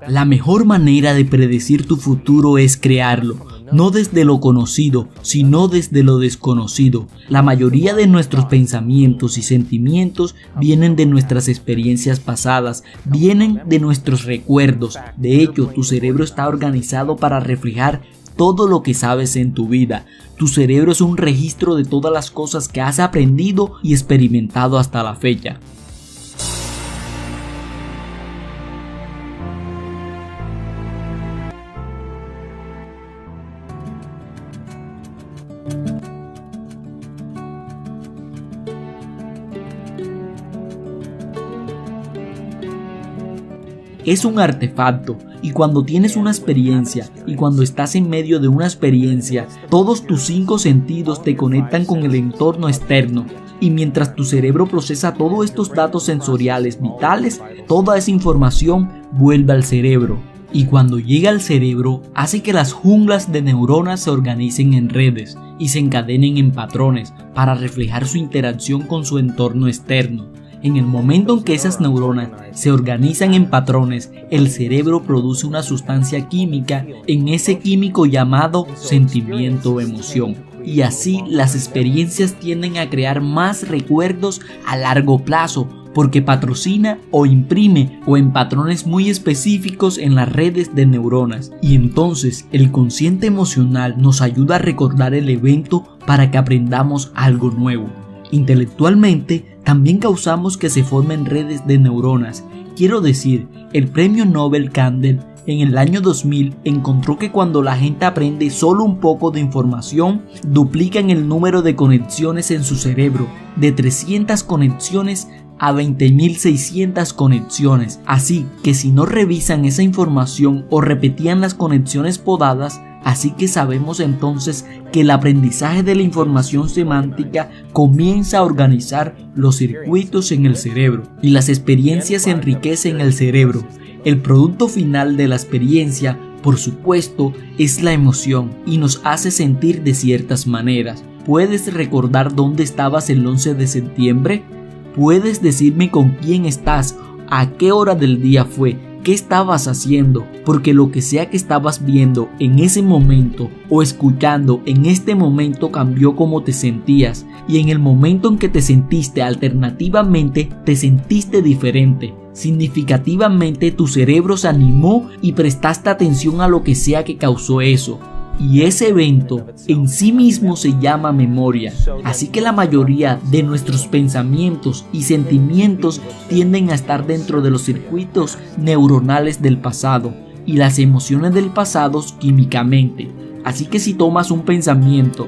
La mejor manera de predecir tu futuro es crearlo, no desde lo conocido, sino desde lo desconocido. La mayoría de nuestros pensamientos y sentimientos vienen de nuestras experiencias pasadas, vienen de nuestros recuerdos. De hecho, tu cerebro está organizado para reflejar todo lo que sabes en tu vida. Tu cerebro es un registro de todas las cosas que has aprendido y experimentado hasta la fecha. Es un artefacto, y cuando tienes una experiencia y cuando estás en medio de una experiencia, todos tus 5 sentidos te conectan con el entorno externo, y mientras tu cerebro procesa todos estos datos sensoriales vitales, toda esa información vuelve al cerebro, y cuando llega al cerebro hace que las junglas de neuronas se organicen en redes y se encadenen en patrones para reflejar su interacción con su entorno externo. En el momento en que esas neuronas se organizan en patrones, el cerebro produce una sustancia química, en ese químico llamado sentimiento o emoción. Y así las experiencias tienden a crear más recuerdos a largo plazo, porque patrocina o imprime o en patrones muy específicos en las redes de neuronas. Y entonces el consciente emocional nos ayuda a recordar el evento para que aprendamos algo nuevo. Intelectualmente, también causamos que se formen redes de neuronas. Quiero decir, el premio Nobel Candel en el año 2000 encontró que cuando la gente aprende solo un poco de información, duplican el número de conexiones en su cerebro, de 300 conexiones a 20.600 conexiones. Así que si no revisan esa información o repetían las conexiones podadas, así que sabemos entonces que el aprendizaje de la información semántica comienza a organizar los circuitos en el cerebro y las experiencias enriquecen el cerebro. El producto final de la experiencia, por supuesto, es la emoción y nos hace sentir de ciertas maneras. ¿Puedes recordar dónde estabas el 11 de septiembre? ¿Puedes decirme con quién estás? ¿A qué hora del día fue? ¿Qué estabas haciendo? Porque lo que sea que estabas viendo en ese momento o escuchando en este momento cambió cómo te sentías, y en el momento en que te sentiste alternativamente te sentiste diferente. Significativamente tu cerebro se animó y prestaste atención a lo que sea que causó eso. Y ese evento en sí mismo se llama memoria. Así que la mayoría de nuestros pensamientos y sentimientos tienden a estar dentro de los circuitos neuronales del pasado y las emociones del pasado químicamente. Así que si tomas un pensamientos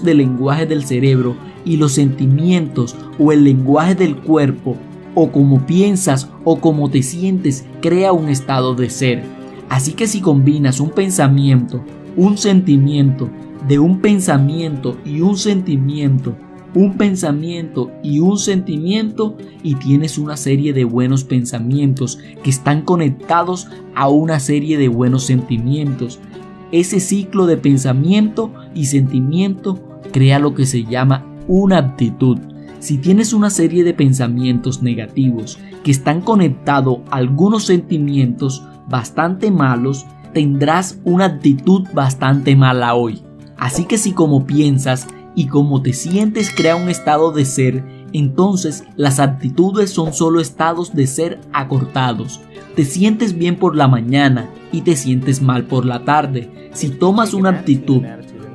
del lenguaje del cerebro y los sentimientos o el lenguaje del cuerpo, o como piensas o como te sientes, crea un estado de ser. Así que si combinas un pensamiento, un sentimiento, de un pensamiento y un sentimiento, un pensamiento y un sentimiento, y tienes una serie de buenos pensamientos que están conectados a una serie de buenos sentimientos, ese ciclo de pensamiento y sentimiento crea lo que se llama una actitud. Si tienes una serie de pensamientos negativos que están conectados a algunos sentimientos bastante malos, tendrás una actitud bastante mala hoy. Así que si como piensas y como te sientes crea un estado de ser, entonces las actitudes son solo estados de ser acortados. Te sientes bien por la mañana y te sientes mal por la tarde. Si tomas una actitud,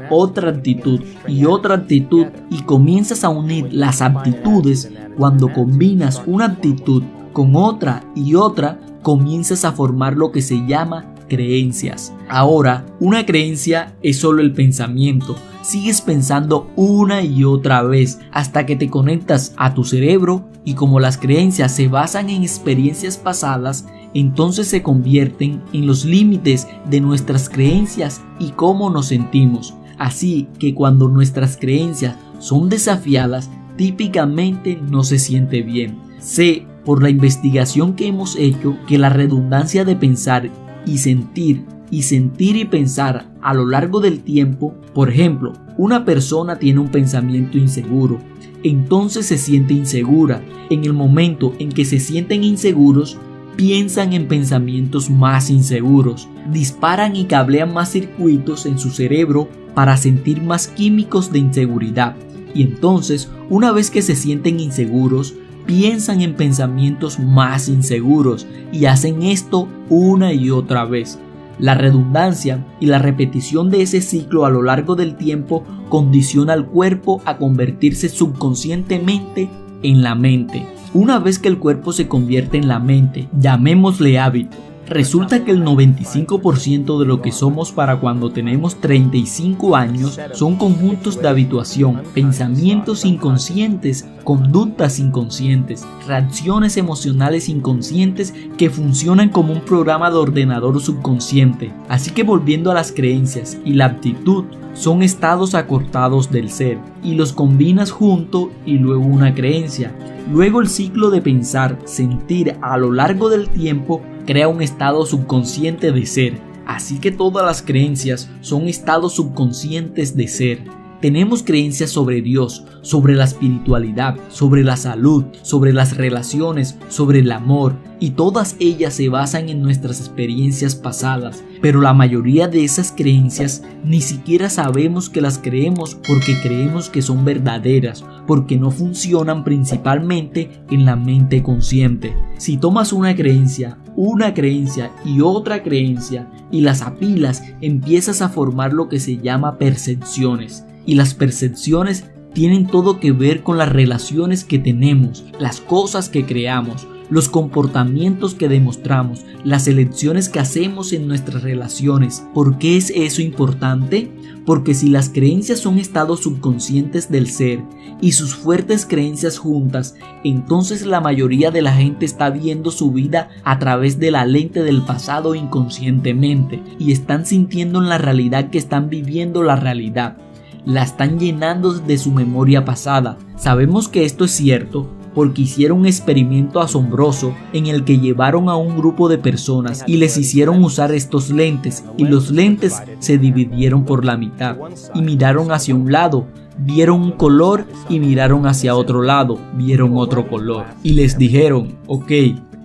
otra actitud y otra actitud y comienzas a unir las actitudes, cuando combinas una actitud con otra y otra, comienzas a formar lo que se llama creencias. Ahora, una creencia es solo el pensamiento. Sigues pensando una y otra vez hasta que te conectas a tu cerebro, y como las creencias se basan en experiencias pasadas, entonces se convierten en los límites de nuestras creencias y cómo nos sentimos. Así que cuando nuestras creencias son desafiadas, típicamente no se siente bien. Sé por la investigación que hemos hecho que la redundancia de pensar y sentir y pensar a lo largo del tiempo, por ejemplo, una persona tiene un pensamiento inseguro, entonces se siente insegura. En el momento en que se sienten inseguros, piensan en pensamientos más inseguros, disparan y cablean más circuitos en su cerebro para sentir más químicos de inseguridad. Y entonces, una vez que se sienten inseguros, piensan en pensamientos más inseguros y hacen esto una y otra vez. La redundancia y la repetición de ese ciclo a lo largo del tiempo condiciona al cuerpo a convertirse subconscientemente en la mente. Una vez que el cuerpo se convierte en la mente, llamémosle hábito, resulta que el 95% de lo que somos para cuando tenemos 35 años son conjuntos de habituación, pensamientos inconscientes, conductas inconscientes, reacciones emocionales inconscientes que funcionan como un programa de ordenador subconsciente. Así que volviendo a las creencias y la actitud, son estados acortados del ser y los combinas junto y luego una creencia. Luego el ciclo de pensar, sentir a lo largo del tiempo crea un estado subconsciente de ser. Así que todas las creencias son estados subconscientes de ser. Tenemos creencias sobre Dios, sobre la espiritualidad, sobre la salud, sobre las relaciones, sobre el amor, y todas ellas se basan en nuestras experiencias pasadas. Pero la mayoría de esas creencias ni siquiera sabemos que las creemos porque creemos que son verdaderas, porque no funcionan principalmente en la mente consciente. Si tomas una creencia y otra creencia y las apilas, empiezas a formar lo que se llama percepciones. Y las percepciones tienen todo que ver con las relaciones que tenemos, las cosas que creamos, los comportamientos que demostramos, las elecciones que hacemos en nuestras relaciones. ¿Por qué es eso importante? Porque si las creencias son estados subconscientes del ser y sus fuertes creencias juntas, entonces la mayoría de la gente está viendo su vida a través de la lente del pasado inconscientemente y están sintiendo en la realidad que están viviendo la realidad. La están llenando de su memoria pasada. Sabemos que esto es cierto porque hicieron un experimento asombroso en el que llevaron a un grupo de personas y les hicieron usar estos lentes, y los lentes se dividieron por la mitad y miraron hacia un lado, vieron un color, y miraron hacia otro lado, vieron otro color, y les dijeron: ok,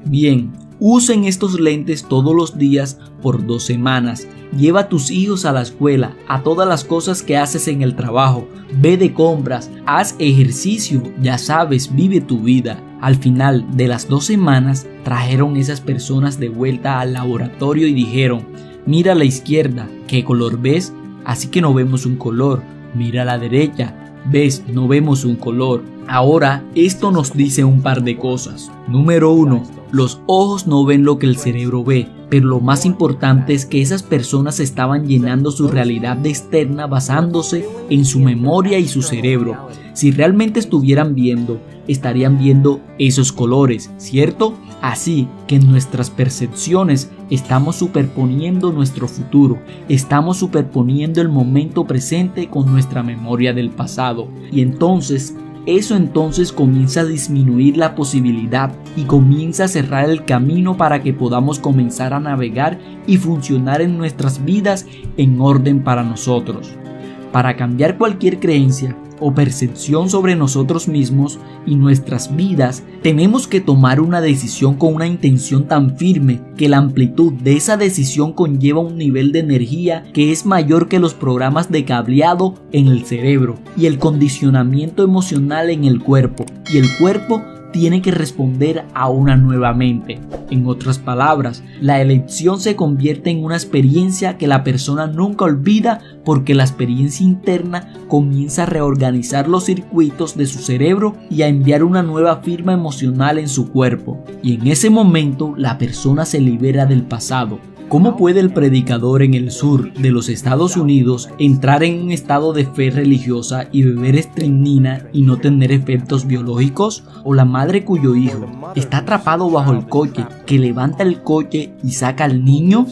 bien, usen estos lentes todos los días por 2 semanas. Lleva a tus hijos a la escuela, a todas las cosas que haces en el trabajo, ve de compras, haz ejercicio, ya sabes, vive tu vida. Al final de las 2 semanas, trajeron esas personas de vuelta al laboratorio y dijeron: mira a la izquierda, ¿qué color ves? Así que no vemos un color. Mira a la derecha, ¿ves? No vemos un color. Ahora, esto nos dice un par de cosas. Número 1, los ojos no ven lo que el cerebro ve, pero lo más importante es que esas personas estaban llenando su realidad externa basándose en su memoria y su cerebro. Si realmente estuvieran viendo, estarían viendo esos colores, ¿cierto? Así que en nuestras percepciones estamos superponiendo nuestro futuro, estamos superponiendo el momento presente con nuestra memoria del pasado, y eso comienza a disminuir la posibilidad y comienza a cerrar el camino para que podamos comenzar a navegar y funcionar en nuestras vidas en orden para nosotros. Para cambiar cualquier creencia o percepción sobre nosotros mismos y nuestras vidas, tenemos que tomar una decisión con una intención tan firme que la amplitud de esa decisión conlleva un nivel de energía que es mayor que los programas de cableado en el cerebro y el condicionamiento emocional en el cuerpo, y el cuerpo tiene que responder a una nueva mente. En otras palabras, la elección se convierte en una experiencia que la persona nunca olvida, porque la experiencia interna comienza a reorganizar los circuitos de su cerebro y a enviar una nueva firma emocional en su cuerpo, y en ese momento la persona se libera del pasado. ¿Cómo puede el predicador en el sur de los Estados Unidos entrar en un estado de fe religiosa y beber estricnina y no tener efectos biológicos? ¿O la madre cuyo hijo está atrapado bajo el coche, que levanta el coche y saca al niño?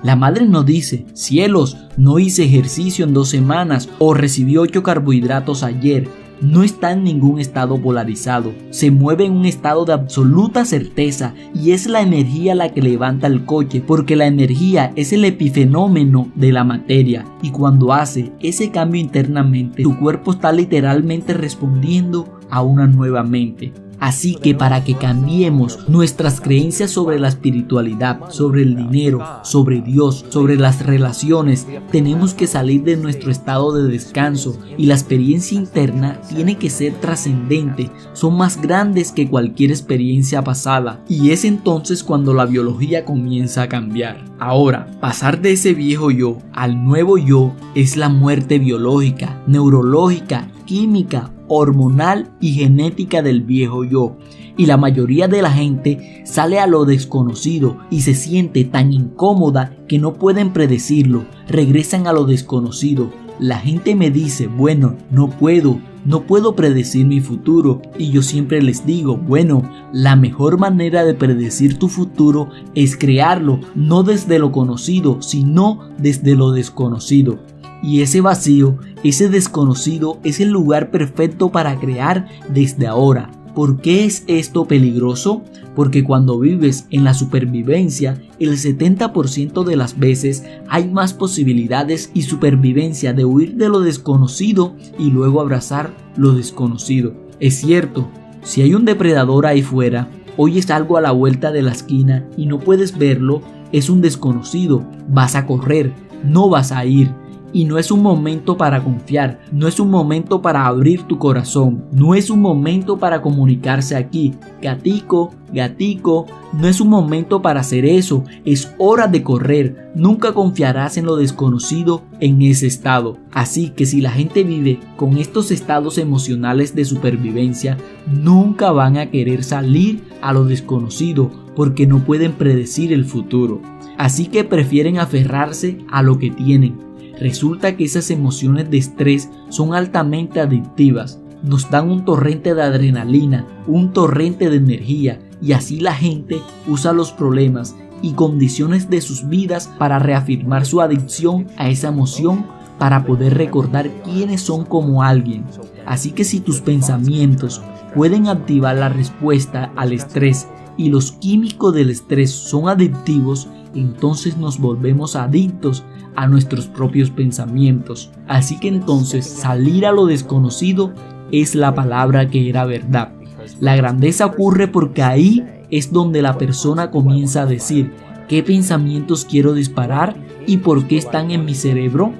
La madre no dice: cielos, no hice ejercicio en 2 semanas, o recibí 8 carbohidratos ayer. No está en ningún estado polarizado, se mueve en un estado de absoluta certeza, y es la energía la que levanta el coche, porque la energía es el epifenómeno de la materia, y cuando hace ese cambio internamente, tu cuerpo está literalmente respondiendo a una nueva mente. Así que para que cambiemos nuestras creencias sobre la espiritualidad, sobre el dinero, sobre Dios, sobre las relaciones, tenemos que salir de nuestro estado de descanso, y la experiencia interna tiene que ser trascendente, son más grandes que cualquier experiencia pasada, y es entonces cuando la biología comienza a cambiar. Ahora, pasar de ese viejo yo al nuevo yo es la muerte biológica, neurológica, química, hormonal y genética del viejo yo, y la mayoría de la gente sale a lo desconocido y se siente tan incómoda que no pueden predecirlo, regresan a lo desconocido. La gente me dice, bueno, no puedo predecir mi futuro, y yo siempre les digo, bueno, la mejor manera de predecir tu futuro es crearlo, no desde lo conocido, sino desde lo desconocido. Y ese vacío, ese desconocido, es el lugar perfecto para crear desde ahora. ¿Por qué es esto peligroso? Porque cuando vives en la supervivencia, el 70% de las veces hay más posibilidades y supervivencia de huir de lo desconocido y luego abrazar lo desconocido. Es cierto, si hay un depredador ahí fuera, oyes algo a la vuelta de la esquina y no puedes verlo, es un desconocido, vas a correr, no vas a ir. Y no es un momento para confiar, no es un momento para abrir tu corazón, no es un momento para comunicarse aquí. Gatico, gatico, no es un momento para hacer eso, es hora de correr. Nunca confiarás en lo desconocido en ese estado. Así que si la gente vive con estos estados emocionales de supervivencia, nunca van a querer salir a lo desconocido porque no pueden predecir el futuro. Así que prefieren aferrarse a lo que tienen. Resulta que esas emociones de estrés son altamente adictivas, nos dan un torrente de adrenalina, un torrente de energía, y así la gente usa los problemas y condiciones de sus vidas para reafirmar su adicción a esa emoción, para poder recordar quiénes son como alguien. Así que si tus pensamientos pueden activar la respuesta al estrés y los químicos del estrés son adictivos, entonces nos volvemos adictos a nuestros propios pensamientos. Así que entonces salir a lo desconocido es la palabra que era verdad. La grandeza ocurre porque ahí es donde la persona comienza a decir: ¿qué pensamientos quiero disparar y por qué están en mi cerebro?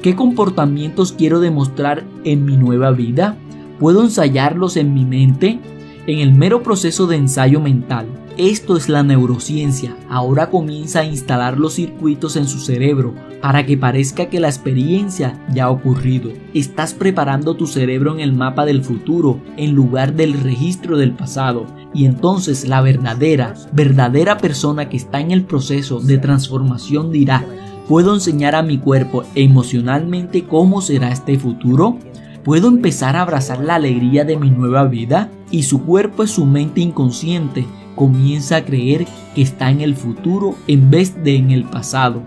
¿Qué comportamientos quiero demostrar en mi nueva vida? ¿Puedo ensayarlos en mi mente? En el mero proceso de ensayo mental. Esto es la neurociencia. Ahora comienza a instalar los circuitos en su cerebro para que parezca que la experiencia ya ha ocurrido. Estás preparando tu cerebro en el mapa del futuro en lugar del registro del pasado. Y entonces la verdadera persona que está en el proceso de transformación dirá: ¿puedo enseñar a mi cuerpo emocionalmente cómo será este futuro? ¿Puedo empezar a abrazar la alegría de mi nueva vida? Y su cuerpo, su mente inconsciente, comienza a creer que está en el futuro en vez de en el pasado.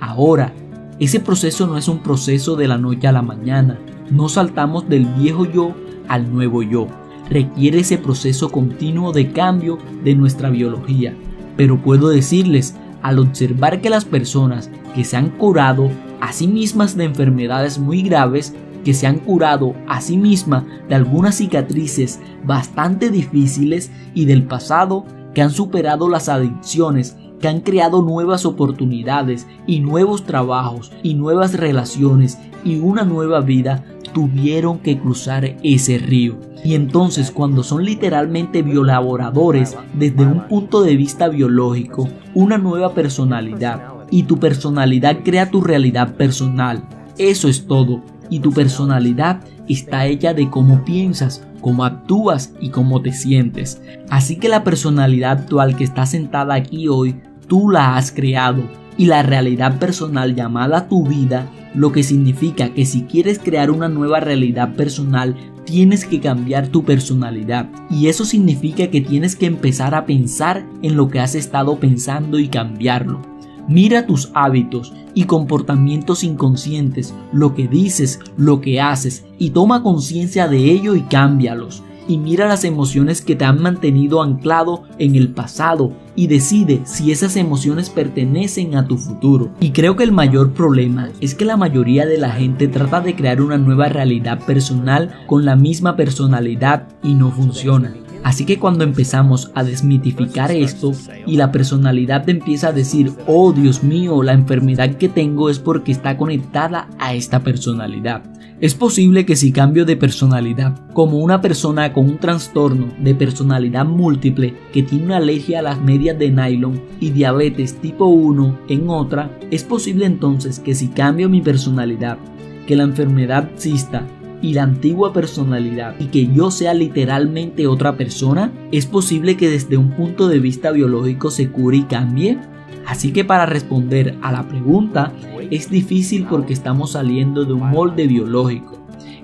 Ahora, ese proceso no es un proceso de la noche a la mañana. No saltamos del viejo yo al nuevo yo. Requiere ese proceso continuo de cambio de nuestra biología. Pero puedo decirles, al observar que las personas que se han curado a sí mismas de enfermedades muy graves, que se han curado a sí mismas de algunas cicatrices bastante difíciles y del pasado, que han superado las adicciones, que han creado nuevas oportunidades y nuevos trabajos y nuevas relaciones y una nueva vida, tuvieron que cruzar ese río. Y entonces, cuando son literalmente biolaboradores desde un punto de vista biológico, una nueva personalidad, y tu personalidad crea tu realidad personal. Eso es todo. Y tu personalidad está hecha de cómo piensas, cómo actúas y cómo te sientes. Así que la personalidad actual que está sentada aquí hoy, tú la has creado. Y la realidad personal llamada tu vida, lo que significa que si quieres crear una nueva realidad personal, tienes que cambiar tu personalidad. Y eso significa que tienes que empezar a pensar en lo que has estado pensando y cambiarlo. Mira tus hábitos y comportamientos inconscientes, lo que dices, lo que haces, y toma conciencia de ello y cámbialos. Y mira las emociones que te han mantenido anclado en el pasado y decide si esas emociones pertenecen a tu futuro. Y creo que el mayor problema es que la mayoría de la gente trata de crear una nueva realidad personal con la misma personalidad y no funciona. Así que cuando empezamos a desmitificar esto y la personalidad empieza a decir, oh Dios mío, la enfermedad que tengo es porque está conectada a esta personalidad. Es posible que si cambio de personalidad, como una persona con un trastorno de personalidad múltiple que tiene una alergia a las medias de nylon y diabetes tipo 1 en otra, es posible entonces que si cambio mi personalidad, que la enfermedad exista y la antigua personalidad y que yo sea literalmente otra persona, es posible que desde un punto de vista biológico se cure y cambie. Así que para responder a la pregunta, es difícil porque estamos saliendo de un molde biológico.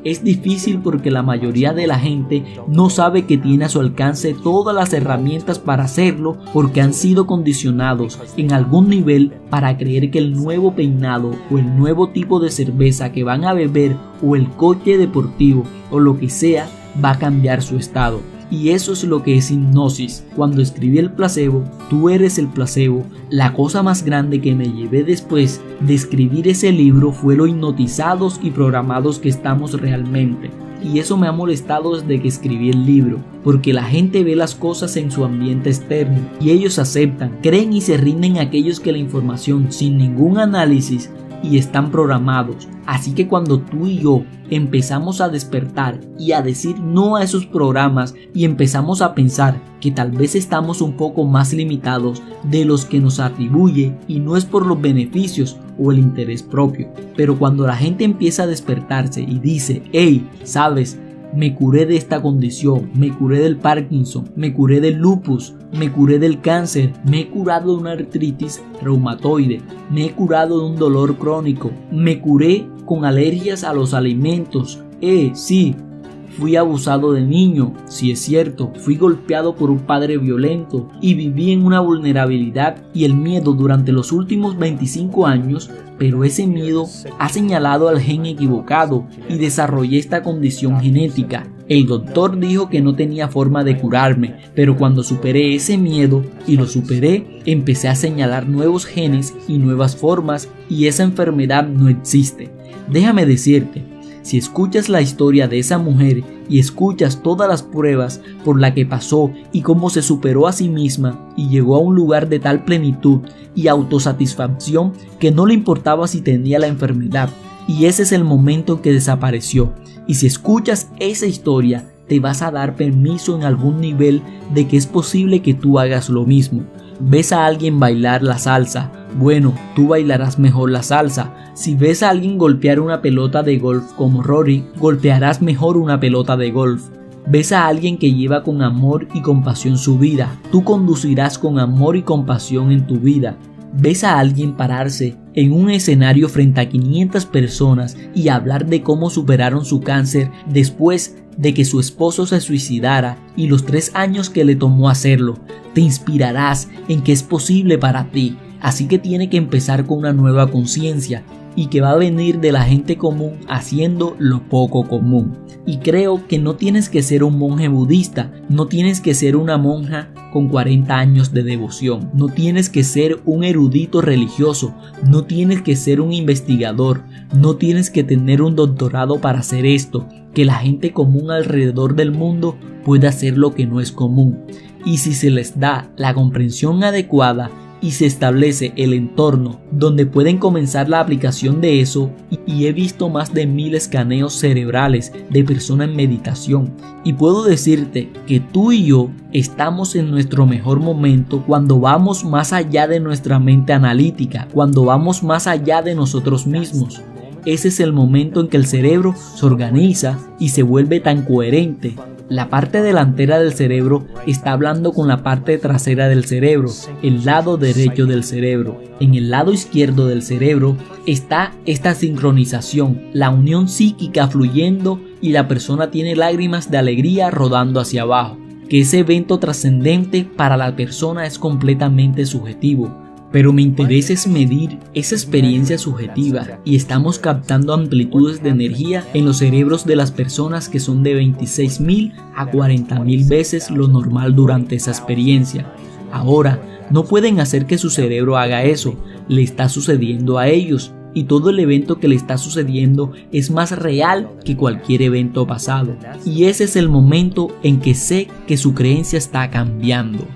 Es difícil porque la mayoría de la gente no sabe que tiene a su alcance todas las herramientas para hacerlo porque han sido condicionados en algún nivel para creer que el nuevo peinado o el nuevo tipo de cerveza que van a beber o el coche deportivo o lo que sea va a cambiar su estado. Y eso es lo que es hipnosis. Cuando escribí el placebo, tú eres el placebo, la cosa más grande que me llevé después de escribir ese libro fue lo hipnotizados y programados que estamos realmente. Y eso me ha molestado desde que escribí el libro, porque la gente ve las cosas en su ambiente externo y ellos aceptan, creen y se rinden a aquellos que la información sin ningún análisis y están programados. Así que cuando tú y yo empezamos a despertar y a decir no a esos programas y empezamos a pensar que tal vez estamos un poco más limitados de los que nos atribuye y no es por los beneficios o el interés propio, pero cuando la gente empieza a despertarse y dice, hey, sabes, me curé de esta condición, me curé del Parkinson, me curé del lupus, me curé del cáncer, me he curado de una artritis reumatoide, me he curado de un dolor crónico, me curé con alergias a los alimentos, sí, fui abusado de niño, sí es cierto, fui golpeado por un padre violento y viví en una vulnerabilidad y el miedo durante los últimos 25 años, pero ese miedo ha señalado al gen equivocado y desarrollé esta condición genética. El doctor dijo que no tenía forma de curarme, pero cuando superé ese miedo y lo superé, empecé a señalar nuevos genes y nuevas formas y esa enfermedad no existe. Déjame decirte, si escuchas la historia de esa mujer y escuchas todas las pruebas por la que pasó y cómo se superó a sí misma y llegó a un lugar de tal plenitud y autosatisfacción que no le importaba si tenía la enfermedad, y ese es el momento en que desapareció. Y si escuchas esa historia, te vas a dar permiso en algún nivel de que es posible que tú hagas lo mismo. Ves a alguien bailar la salsa, bueno, tú bailarás mejor la salsa. Si ves a alguien golpear una pelota de golf como Rory, golpearás mejor una pelota de golf. Ves a alguien que lleva con amor y compasión su vida, tú conducirás con amor y compasión en tu vida. Ves a alguien pararse en un escenario frente a 500 personas y hablar de cómo superaron su cáncer después de que su esposo se suicidara y los 3 años que le tomó hacerlo. Te inspirarás en que es posible para ti, así que tiene que empezar con una nueva conciencia y que va a venir de la gente común haciendo lo poco común. Y creo que no tienes que ser un monje budista, no tienes que ser una monja con 40 años de devoción, no tienes que ser un erudito religioso, no tienes que ser un investigador, no tienes que tener un doctorado para hacer esto, que la gente común alrededor del mundo puede hacer lo que no es común. Y si se les da la comprensión adecuada y se establece el entorno donde pueden comenzar la aplicación de eso, y he visto más de 1000 escaneos cerebrales de personas en meditación, y puedo decirte que tú y yo estamos en nuestro mejor momento cuando vamos más allá de nuestra mente analítica, cuando vamos más allá de nosotros mismos. Ese es el momento en que el cerebro se organiza y se vuelve tan coherente. La parte delantera del cerebro está hablando con la parte trasera del cerebro, el lado derecho del cerebro. En el lado izquierdo del cerebro está esta sincronización, la unión psíquica fluyendo, y la persona tiene lágrimas de alegría rodando hacia abajo. Que ese evento trascendente para la persona es completamente subjetivo. Pero mi interés es medir esa experiencia subjetiva y estamos captando amplitudes de energía en los cerebros de las personas que son de 26.000 a 40.000 veces lo normal durante esa experiencia. Ahora, no pueden hacer que su cerebro haga eso, le está sucediendo a ellos. y todo el evento que le está sucediendo es más real que cualquier evento pasado. Y ese es el momento en que sé que su creencia está cambiando.